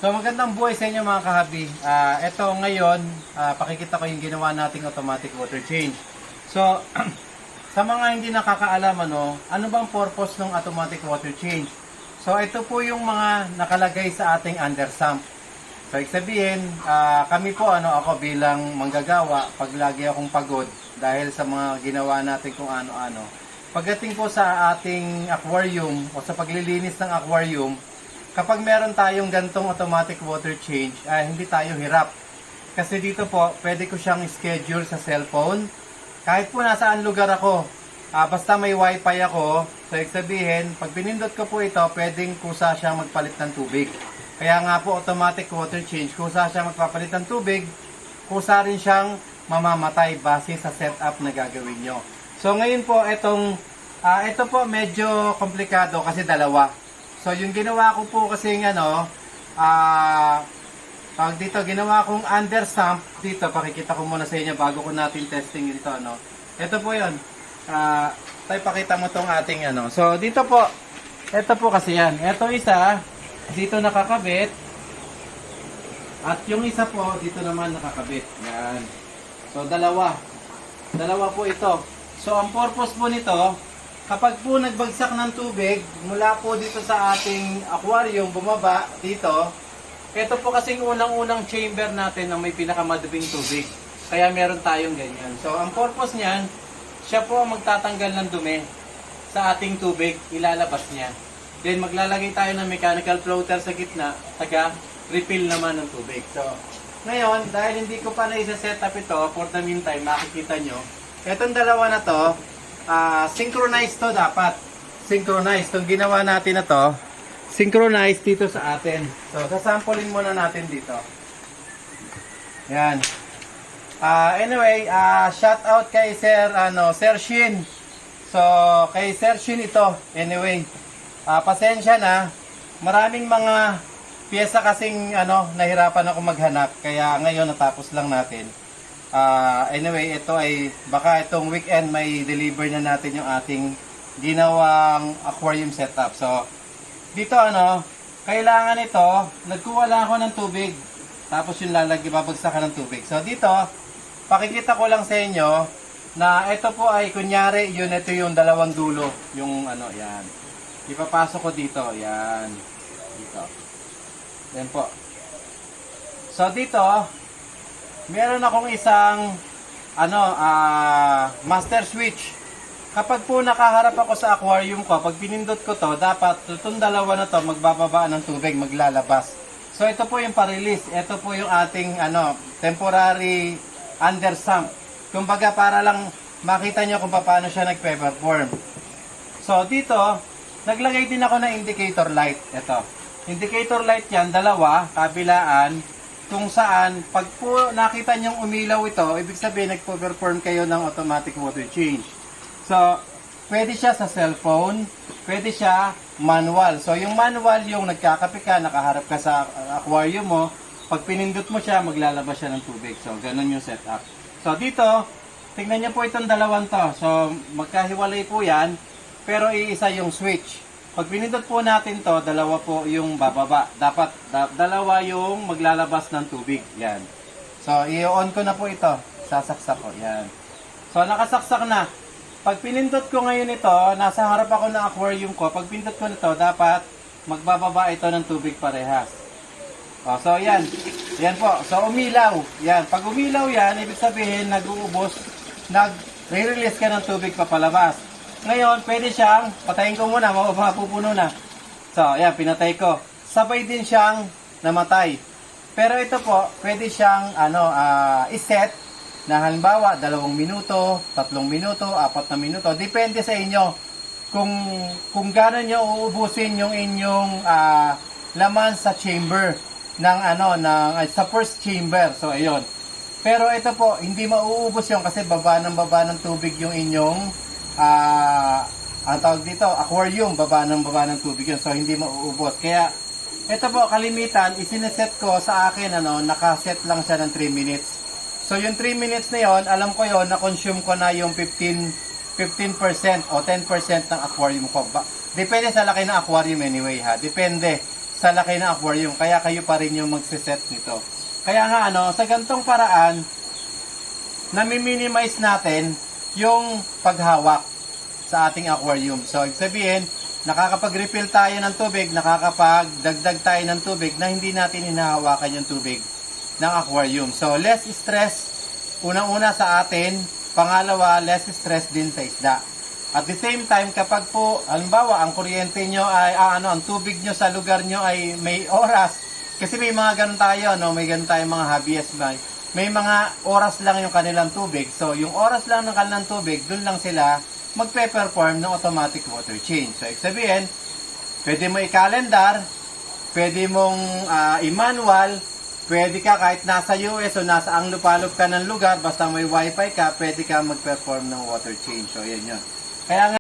So magandang buhay sa inyo mga kahabi. Ito ngayon, pakikita ko yung ginawa nating automatic water change. So, sa mga hindi nakakaalam, ano bang purpose ng automatic water change? So, ito po yung mga nakalagay sa ating under sump. So, ibig sabihin, kami po, ako bilang manggagawa, pag lagi akong pagod dahil sa mga ginawa natin kung ano-ano. Pagdating po sa ating aquarium o sa paglilinis ng aquarium, kapag meron tayong gantong automatic water change, hindi tayo hirap. Kasi dito po, pwede ko siyang schedule sa cellphone. Kahit po nasaan lugar ako, basta may wifi ako, so ibig sabihin, pag pinindot ko po ito, pwedeng kusa siya magpalit ng tubig. Kaya nga po, automatic water change, kusa siya magpapalit ng tubig, kusa rin siyang mamamatay base sa setup na gagawin nyo. So ngayon po, ito po medyo komplikado kasi dalawa. So, yung ginawa ko po kasi tawag dito, ginawa kong under sump dito. Pakikita ko muna sa inyo bago ko natin testing dito, Ito po yun. Tayo pakita mo tong ating, So, dito po, ito po kasi yan. Ito isa, dito nakakabit. At yung isa po, dito naman nakakabit. Yan. So, dalawa. Dalawa po ito. So, ang purpose po nito, kapag po nagbagsak ng tubig, mula po dito sa ating aquarium, bumaba dito, ito po kasing unang-unang chamber natin na may pinakamadubing tubig. Kaya meron tayong ganyan. So, ang purpose niyan, siya po ang magtatanggal ng dumi sa ating tubig, ilalabas niya. Then, maglalagay tayo ng mechanical floater sa gitna, taga-refill naman ng tubig. So, ngayon, dahil hindi ko pa na-set up ito, for the meantime, makikita nyo, itong dalawa na to, synchronized to dapat. Synchronized. Itong ginawa natin na to, synchronized dito sa atin. So, sasampulin muna natin dito. Yan. Anyway, shout out kay Sir Shin. So, kay Sir Shin ito. Anyway, pasensya na. Maraming mga piyesa kasing nahirapan ako maghanap. Kaya ngayon natapos lang natin. Anyway, ito ay baka itong weekend may deliver na natin yung ating ginawang aquarium setup. So, dito kailangan ito, nagkuha lang ako ng tubig. Tapos yung babagsakan ng tubig. So, dito, pakikita ko lang sa inyo na ito po ay kunyari, ito yung dalawang dulo. Yung yan. Ipapasok ko dito. Yan. Dito. Yan po. So, dito, meron akong isang master switch. Kapag po nakaharap ako sa aquarium ko, pag pinindot ko to, dapat itong dalawa na to magbababa ng tubig, maglalabas. So ito po yung pa-release. Ito po yung ating temporary under sump. Kumbaga para lang makita nyo kung paano siya nagpe-perform. So dito, naglagay din ako ng indicator light. Ito. Indicator light yan, dalawa, kabilaan, kung saan, pag po nakita nyong umilaw ito, ibig sabihin nagpo-perform kayo ng automatic water change. So, pwede siya sa cellphone, pwede siya manual. So, yung manual, yung nagkakape ka, nakaharap ka sa aquarium mo, pag pinindot mo siya, maglalabas siya ng tubig. So, ganun yung setup. So, dito, tingnan niyo po itong dalawang to. So, magkahiwalay po yan, pero iisa yung switch. Pag pinindot po natin to, dalawa po yung bababa. Dapat dalawa yung maglalabas ng tubig. Yan. So, i-on ko na po ito. Sasaksak ko. Yan. So, nakasaksak na. Pag pinindot ko ngayon ito, nasa harap ako ng aquarium ko. Pag pinindot ko nito, dapat magbababa ito ng tubig parehas. So, yan. Yan po. So, umilaw. Yan. Pag umilaw yan, ibig sabihin, nag-uubos, nag-release ka ng tubig papalabas. Ngayon, pwede siyang, patayin ko muna, mapupuno na. So, ayan, pinatay ko. Sabay din siyang namatay. Pero ito po, pwede siyang, iset na halimbawa, 2 minuto, 3 minuto, 4 na minuto. Depende sa inyo kung gano'n nyo uubusin yung inyong laman sa chamber sa first chamber. So, ayun. Pero ito po, hindi mauubos yun kasi baba ng tubig yung inyong ang tawag dito, aquarium, baba ng tubig yun. So, hindi mauubos. Kaya, ito po, kalimitan, isineset ko sa akin, nakaset lang siya ng 3 minutes. So, yung 3 minutes na yon, alam ko yon, na-consume ko na yung 15% o 10% ng aquarium ko. Depende sa laki ng aquarium anyway, ha. Depende sa laki ng aquarium. Kaya kayo pa rin yung magsiset nito. Kaya nga sa gantong paraan, nami-minimize natin yung paghawak sa ating aquarium. So, ibig sabihin, nakakapag-refill tayo ng tubig, nakakapag-dagdag tayo ng tubig na hindi natin hinahawakan yung tubig ng aquarium. So, less stress, unang-una sa atin, pangalawa, less stress din sa isda. At the same time, kapag po, halimbawa, ang kuryente nyo ay, ang tubig nyo sa lugar nyo ay may oras. Kasi may mga ganun tayo, may ganun tayong mga hobbyist ba? May mga oras lang yung kanilang tubig. So, yung oras lang ng kanilang tubig, dun lang sila magpe-perform ng automatic water change. So, ibig sabihin, pwede mo i-calendar, pwede mong i-manual, pwede ka kahit nasa US o nasa ang lupalop ka ng lugar, basta may wifi ka, pwede ka mag-perform ng water change. So, yan yun. Kaya nga,